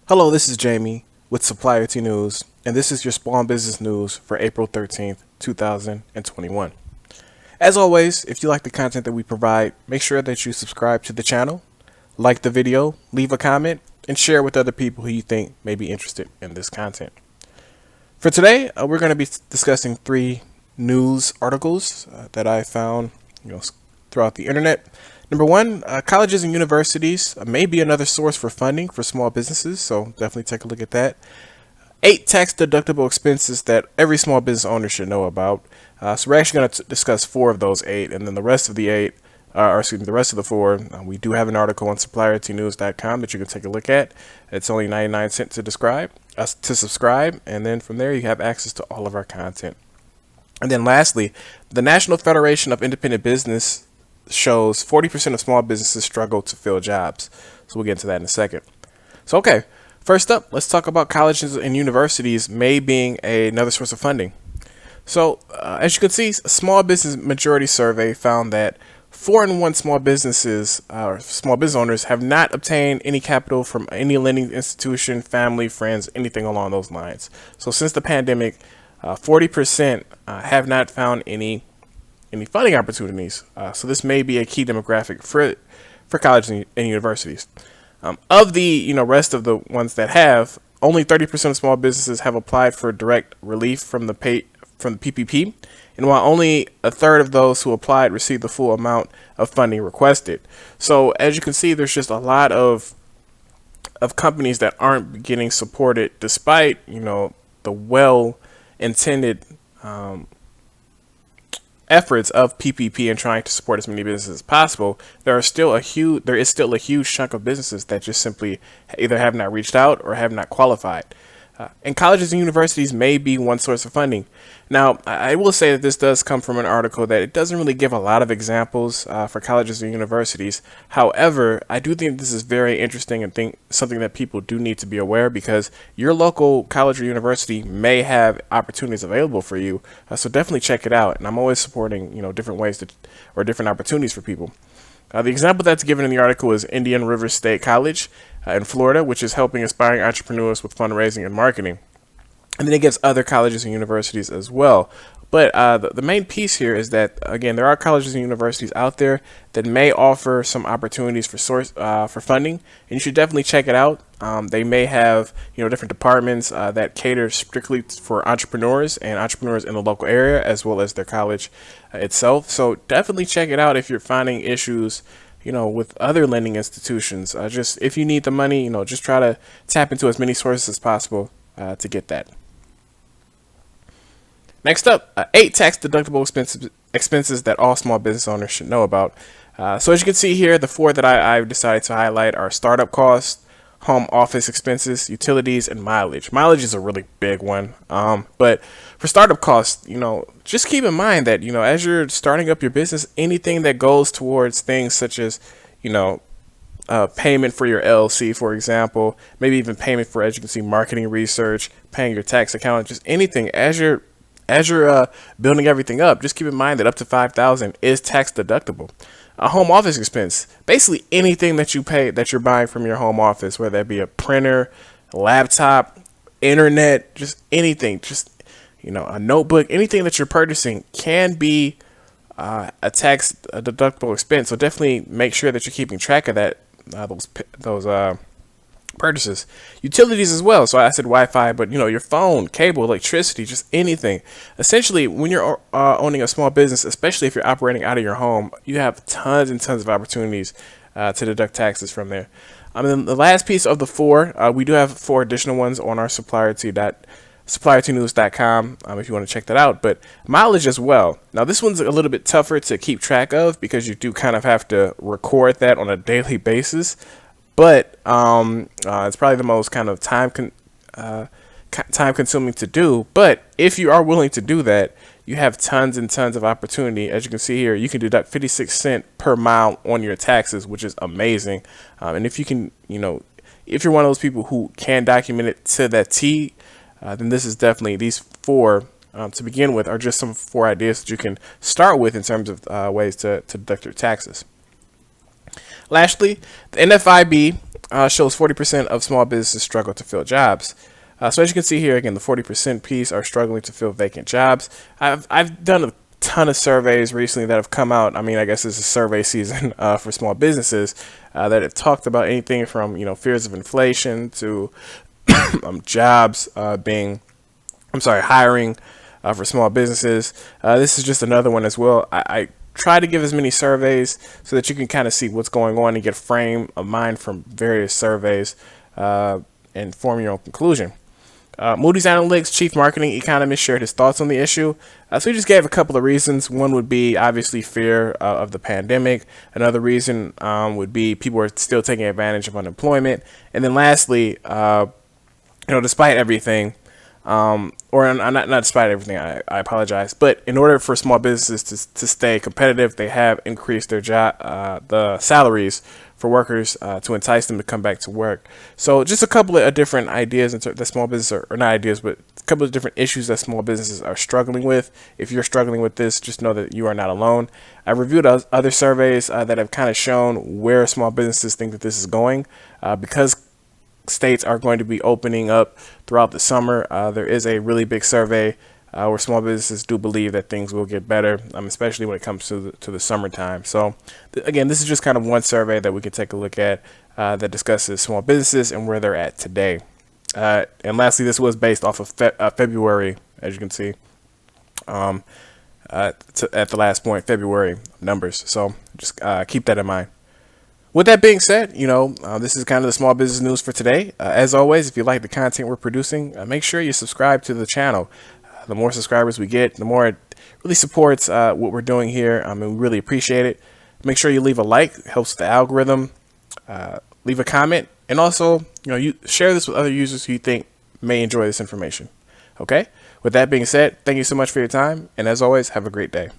Hello, this is Jamie with Supplier T News, and this is your small business news for April 13th, 2021. As always, if you like the content that we provide, make sure that you subscribe to the channel, like the video, leave a comment, and share with other people who you think may be interested in this content. For today, we're going to be discussing three news articles that I found throughout the internet. Number one, colleges and universities may be another source for funding for small businesses, so definitely take a look at that. 8 tax-deductible expenses that every small business owner should know about. So we're actually going to discuss 4 of those 8, and then the rest of the 8, the rest of the 4, we do have an article on suppliertnews.com that you can take a look at. It's only 99 cents to subscribe, and then from there you have access to all of our content. And then lastly, the National Federation of Independent Business shows 40% of small businesses struggle to fill jobs. So we'll get into that in a second. So okay, first up, let's talk about colleges and universities may being another source of funding. So as you can see, a small business majority survey found that 4 in 1 small business owners have not obtained any capital from any lending institution, family, friends, anything along those lines. So since the pandemic, 40% have not found any funding opportunities. So this may be a key demographic for colleges and universities. Of the rest of the ones that have, only 30% of small businesses have applied for direct relief from the PPP, and while only a third of those who applied received the full amount of funding requested. So as you can see, there's just a lot of companies that aren't getting supported despite the well-intended efforts of PPP and trying to support as many businesses as possible. There is still a huge chunk of businesses that just simply either have not reached out or have not qualified. And colleges and universities may be one source of funding. Now, I will say that this does come from an article that it doesn't really give a lot of examples for colleges and universities. However, I do think this is very interesting and think something that people do need to be aware, because your local college or university may have opportunities available for you. So definitely check it out. And I'm always supporting different ways or different opportunities for people. The example that's given in the article is Indian River State College in Florida, which is helping aspiring entrepreneurs with fundraising and marketing. And then it gives other colleges and universities as well. But the main piece here is that, again, there are colleges and universities out there that may offer some opportunities for funding, and you should definitely check it out. They may have different departments that cater strictly for entrepreneurs and entrepreneurs in the local area, as well as their college itself. So definitely check it out if you're finding issues with other lending institutions. Just if you need the money, just try to tap into as many sources as possible to get that. Next up, 8 tax-deductible expenses that all small business owners should know about. So as you can see here, the 4 that I've decided to highlight are startup costs, home office expenses, utilities, and mileage. Mileage is a really big one. But for startup costs, just keep in mind that, as you're starting up your business, anything that goes towards things such as, payment for your LLC, for example, maybe even payment for, as you can see, marketing research, paying your tax account, just anything as you're building everything up, just keep in mind that up to $5,000 is tax deductible. A home office expense, basically anything that you pay that you're buying from your home office, whether that be a printer, a laptop, internet, just anything, just a notebook, anything that you're purchasing can be a tax deductible expense. So definitely make sure that you're keeping track of that, those purchases. Utilities as well. So I said Wi-Fi, but your phone, cable, electricity, just anything. Essentially, when you're owning a small business, especially if you're operating out of your home, you have tons and tons of opportunities to deduct taxes from there. And then the last piece of the 4, we do have 4 additional ones on our suppliertnews.com if you want to check that out. But mileage as well. Now this one's a little bit tougher to keep track of because you do kind of have to record that on a daily basis. But it's probably the most kind of time consuming to do. But if you are willing to do that, you have tons and tons of opportunity. As you can see here, you can deduct 56 cents per mile on your taxes, which is amazing. And if you can, if you're one of those people who can document it to that T, then this is definitely, these 4 to begin with are just some 4 ideas that you can start with in terms of ways to deduct your taxes. Lastly, the NFIB shows 40% of small businesses struggle to fill jobs. So as you can see here, again, the 40% piece are struggling to fill vacant jobs. I've done a ton of surveys recently that have come out. I mean, I guess this is survey season for small businesses that have talked about anything from fears of inflation to jobs hiring for small businesses. This is just another one as well. I try to give as many surveys so that you can kind of see what's going on and get a frame of mind from various surveys and form your own conclusion. Moody's Analytics chief marketing economist shared his thoughts on the issue. So he just gave a couple of reasons. One would be obviously fear of the pandemic. Another reason would be people are still taking advantage of unemployment. And then lastly, despite everything, or not despite everything, I apologize. But in order for small businesses to stay competitive, they have increased their the salaries for workers to entice them to come back to work. So just a couple of different ideas that small businesses or not ideas, but a couple of different issues that small businesses are struggling with. If you're struggling with this, just know that you are not alone. I reviewed other surveys that have kind of shown where small businesses think that this is going because states are going to be opening up throughout the summer. There is a really big survey where small businesses do believe that things will get better, especially when it comes to the summertime. So again, this is just kind of one survey that we can take a look at that discusses small businesses and where they're at today. And lastly, this was based off of February, as you can see, at the last point, February numbers. So just keep that in mind. With that being said, this is kind of the small business news for today. As always, if you like the content we're producing, make sure you subscribe to the channel. The more subscribers we get, the more it really supports what we're doing here. And we really appreciate it. Make sure you leave a like, it helps the algorithm. Leave a comment, and also, you share this with other users who you think may enjoy this information. Okay? With that being said, thank you so much for your time, and as always, have a great day.